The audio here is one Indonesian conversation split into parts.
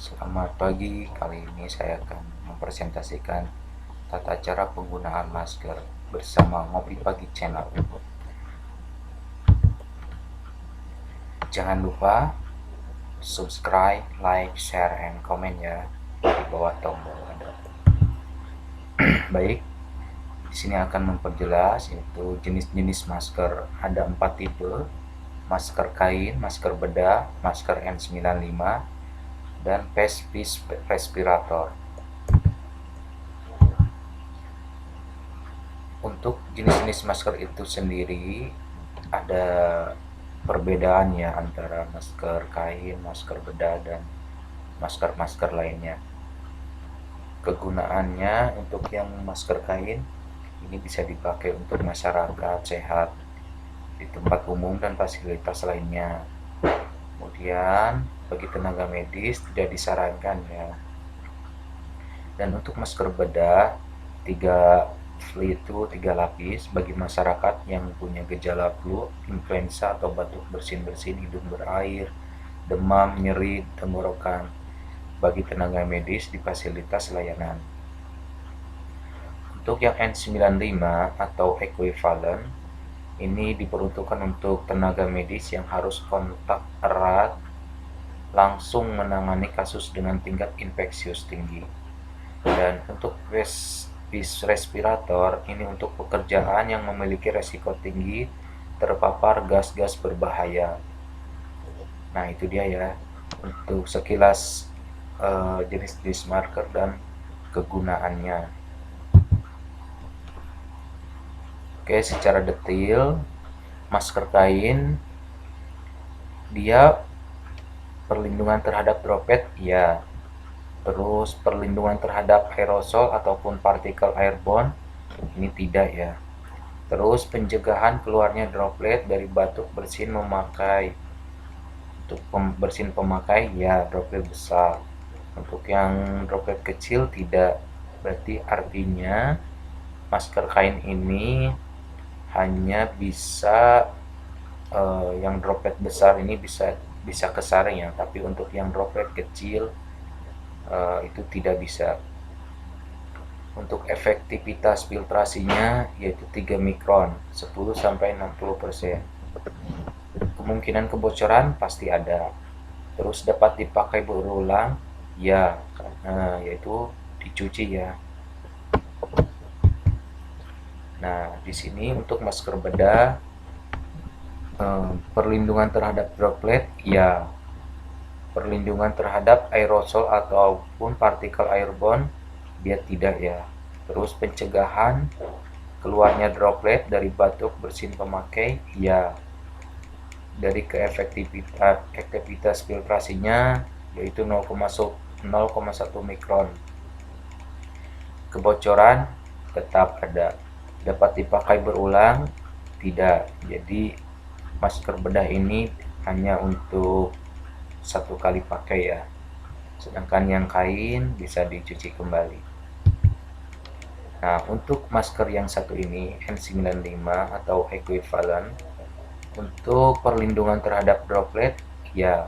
Selamat pagi, kali ini saya akan mempresentasikan tata cara penggunaan masker bersama Ngopi Pagi Channel. Jangan lupa subscribe, like, share, and comment ya di bawah tombol ada. Baik, di sini akan memperjelas yaitu jenis-jenis masker. Ada 4 tipe: masker kain, masker bedah, masker N95, dan face piece respirator. Untuk jenis-jenis masker itu sendiri ada perbedaannya antara masker kain, masker bedah, dan masker-masker lainnya. Kegunaannya untuk yang masker kain ini bisa dipakai untuk masyarakat sehat di tempat umum dan fasilitas lainnya. Kemudian bagi tenaga medis tidak disarankan ya. Dan untuk masker bedah tiga lapis bagi masyarakat yang punya gejala flu, influenza atau batuk bersin-bersin, hidung berair, demam, nyeri, tenggorokan bagi tenaga medis di fasilitas layanan. Untuk yang N95 atau equivalent ini diperuntukkan untuk tenaga medis yang harus kontak erat langsung menangani kasus dengan tingkat infeksius tinggi. Dan untuk respirator ini untuk pekerjaan yang memiliki resiko tinggi terpapar gas-gas berbahaya. Nah, itu dia ya untuk sekilas jenis-jenis masker dan kegunaannya. Oke, secara detail masker kain dia perlindungan terhadap droplet ya. Terus perlindungan terhadap aerosol ataupun partikel airborne ini tidak ya. Terus pencegahan keluarnya droplet dari batuk bersin memakai. Untuk bersin pemakai ya droplet besar. Untuk yang droplet kecil tidak. Berarti artinya masker kain ini hanya bisa yang droplet besar ini bisa kesaring ya, tapi untuk yang droplet kecil itu tidak bisa. Untuk efektivitas filtrasinya yaitu 3 mikron, 10-60%. Kemungkinan kebocoran pasti ada. Terus dapat dipakai berulang ya, yaitu dicuci ya. Nah, di sini untuk masker bedah perlindungan terhadap droplet ya, perlindungan terhadap aerosol ataupun partikel airborne dia tidak ya. Terus pencegahan keluarnya droplet dari batuk bersin pemakai ya. Dari efektivitas filtrasinya yaitu 0,1 mikron. Kebocoran tetap ada. Dapat dipakai berulang tidak. Jadi masker bedah ini hanya untuk satu kali pakai ya. Sedangkan yang kain bisa dicuci kembali. Nah, untuk masker yang satu ini N95 atau equivalent untuk perlindungan terhadap droplet ya,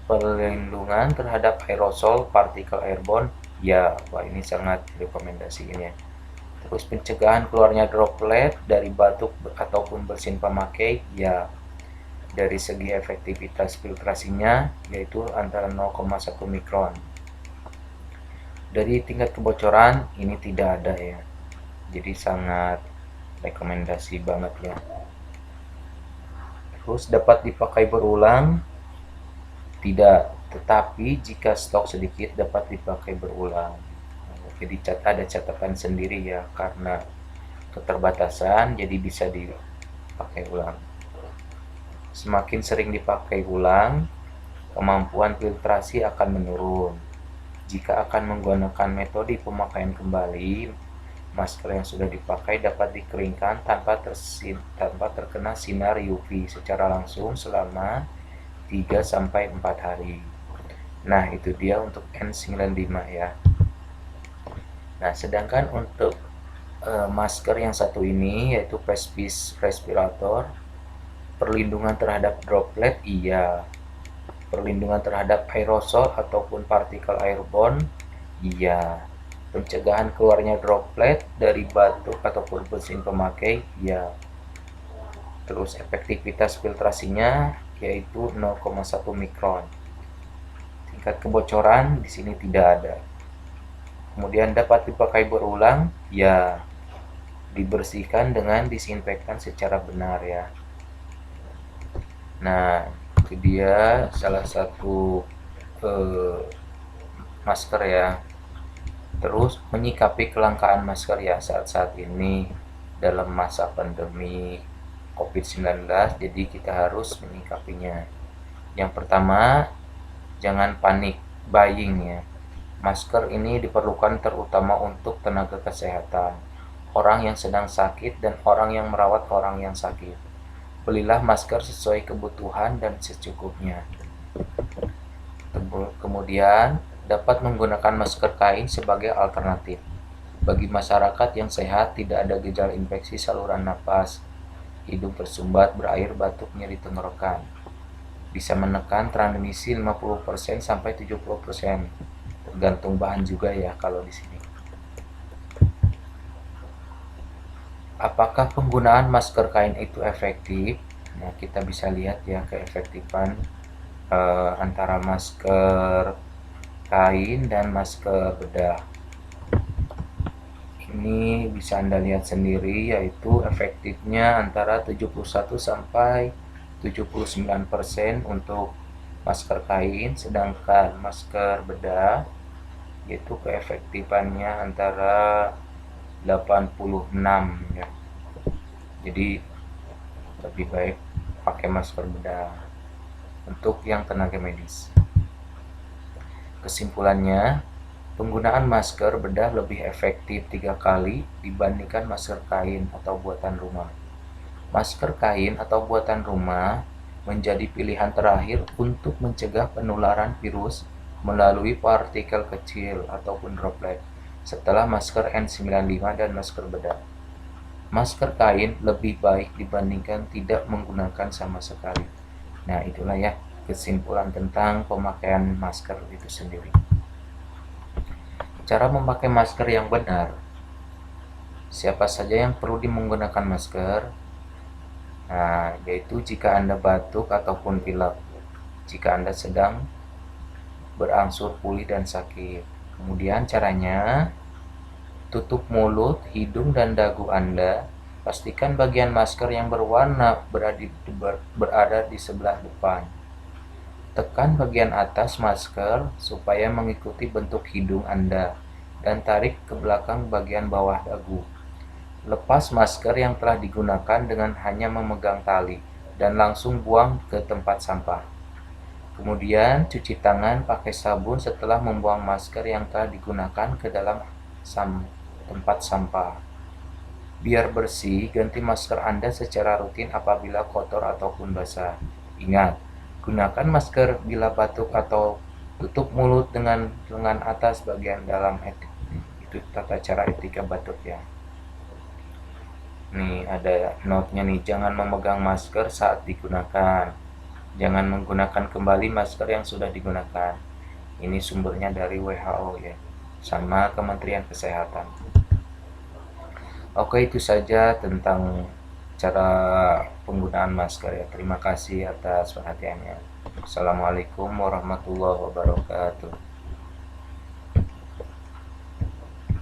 perlindungan terhadap aerosol partikel airborne ya. Wah, ini sangat rekomendasi ini ya. Terus pencegahan keluarnya droplet dari batuk ataupun bersin pemakai ya. Dari segi efektivitas filtrasinya yaitu antara 0,1 mikron. Dari tingkat kebocoran ini tidak ada ya. Jadi sangat rekomendasi banget ya. Terus dapat dipakai berulang tidak, tetapi jika stok sedikit dapat dipakai berulang. Jadi ada catatan sendiri ya, karena keterbatasan jadi bisa dipakai ulang. Semakin sering dipakai ulang, kemampuan filtrasi akan menurun. Jika akan menggunakan metode pemakaian kembali, masker yang sudah dipakai dapat dikeringkan tanpa terkena sinar UV secara langsung selama 3-4 hari. Nah, itu dia untuk N95 ya. Nah, sedangkan untuk masker yang satu ini yaitu face piece respirator, perlindungan terhadap droplet iya. Perlindungan terhadap aerosol ataupun partikel airborne? Iya. Pencegahan keluarnya droplet dari batuk ataupun bersin pemakai? Iya. Terus efektivitas filtrasinya yaitu 0,1 mikron. Tingkat kebocoran di sini tidak ada. Kemudian dapat dipakai berulang? Ya, dibersihkan dengan disinfektan secara benar ya. Nah, itu dia salah satu masker ya. Terus menyikapi kelangkaan masker ya saat-saat ini dalam masa pandemi COVID-19, jadi kita harus menyikapinya. Yang pertama, jangan panik buying ya. Masker ini diperlukan terutama untuk tenaga kesehatan, orang yang sedang sakit dan orang yang merawat orang yang sakit. Belilah masker sesuai kebutuhan dan secukupnya. Kemudian, dapat menggunakan masker kain sebagai alternatif. Bagi masyarakat yang sehat, tidak ada gejala infeksi saluran napas, hidung tersumbat, berair, batuk, nyeri tenggorokan. Bisa menekan transmisi 50% sampai 70%. Tergantung bahan juga ya kalau di sini. Apakah penggunaan masker kain itu efektif? Nah, kita bisa lihat ya keefektifan antara masker kain dan masker bedah. Ini bisa Anda lihat sendiri, yaitu efektifnya antara 71 sampai 79% untuk masker kain, sedangkan masker bedah yaitu keefektifannya antara 86 ya. Jadi lebih baik pakai masker bedah untuk yang tenaga medis. Kesimpulannya, penggunaan masker bedah lebih efektif 3 kali dibandingkan masker kain atau buatan rumah. Masker kain atau buatan rumah menjadi pilihan terakhir untuk mencegah penularan virus melalui partikel kecil ataupun droplet setelah masker N95 dan masker bedah. Masker kain lebih baik dibandingkan tidak menggunakan sama sekali. Nah, itulah ya kesimpulan tentang pemakaian masker itu sendiri. Cara memakai masker yang benar. Siapa saja yang perlu menggunakan masker? Nah, yaitu jika Anda batuk ataupun pilek, jika Anda sedang berangsur pulih dan sakit. Kemudian caranya, tutup mulut, hidung, dan dagu Anda. Pastikan bagian masker yang berwarna berada di sebelah depan. Tekan bagian atas masker supaya mengikuti bentuk hidung Anda dan tarik ke belakang bagian bawah dagu. Lepas masker yang telah digunakan dengan hanya memegang tali dan langsung buang ke tempat sampah. Kemudian cuci tangan pakai sabun setelah membuang masker yang telah digunakan ke dalam tempat sampah. Biar bersih, ganti masker Anda secara rutin apabila kotor ataupun basah. Ingat, gunakan masker bila batuk atau tutup mulut dengan lengan atas bagian dalam. Itu tata cara etika batuk ya. Nih ada note-nya nih, jangan memegang masker saat digunakan. Jangan menggunakan kembali masker yang sudah digunakan. Ini sumbernya dari WHO ya, sama Kementerian Kesehatan. Oke, itu saja tentang cara penggunaan masker ya. Terima kasih atas perhatiannya. Assalamualaikum warahmatullahi wabarakatuh.